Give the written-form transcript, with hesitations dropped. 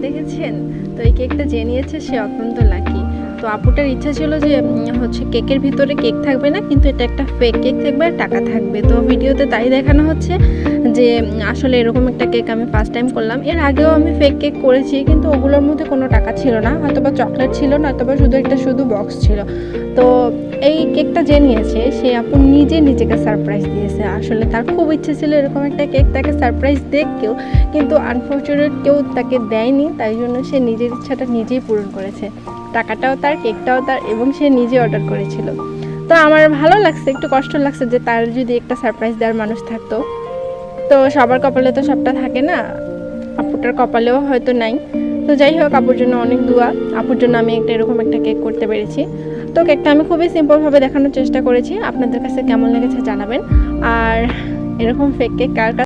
দেখেছেন? তো এই কেকটা যে নিয়েছে সে অত্যন্ত লাকি। তো আপুটার ইচ্ছা ছিল যে হচ্ছে কেকের ভিতরে কেক থাকবে না, কিন্তু এটা একটা ফেক কেক থাকবে আর টাকা থাকবে। তো ভিডিওতে তাই দেখানো হচ্ছে যে আসলে এরকম একটা কেক আমি ফার্স্ট টাইম করলাম। এর আগেও আমি ফেক কেক করেছি, কিন্তু ওগুলোর মধ্যে কোনো টাকা ছিল না, হয়তোবা চকলেট ছিল, নয়তোবা শুধু বক্স ছিল। তো এই কেকটা যে নিয়েছে সে আপু নিজেকে সারপ্রাইজ দিয়েছে। আসলে তার খুব ইচ্ছে ছিল এরকম একটা কেক তাকে সারপ্রাইজ দেখ কেউ, কিন্তু আনফর্চুনেট কেউ তাকে দেয়নি। তাই জন্য সে নিজের ইচ্ছাটা নিজেই পূরণ করেছে। টাকাটাও তার, কেকটাও তার, এবং সে নিজে অর্ডার করেছিল। তো আমার ভালো লাগছে, একটু কষ্ট লাগছে যে তার যদি একটা সারপ্রাইজ দেওয়ার মানুষ থাকতো। তো সবার কপালে তো সবটা থাকে না, আপুটার কপালেও হয়তো নাই। তো যাই হোক, আপুর জন্য অনেক দোয়া। আপুর জন্য আমি এরকম একটা কেক করতে পেরেছি। তো কেকটা আমি খুবই সিম্পলভাবে দেখানোর চেষ্টা করেছি। আপনাদের কাছে কেমন লেগেছে জানাবেন। আর এরকম ফেক কেক কার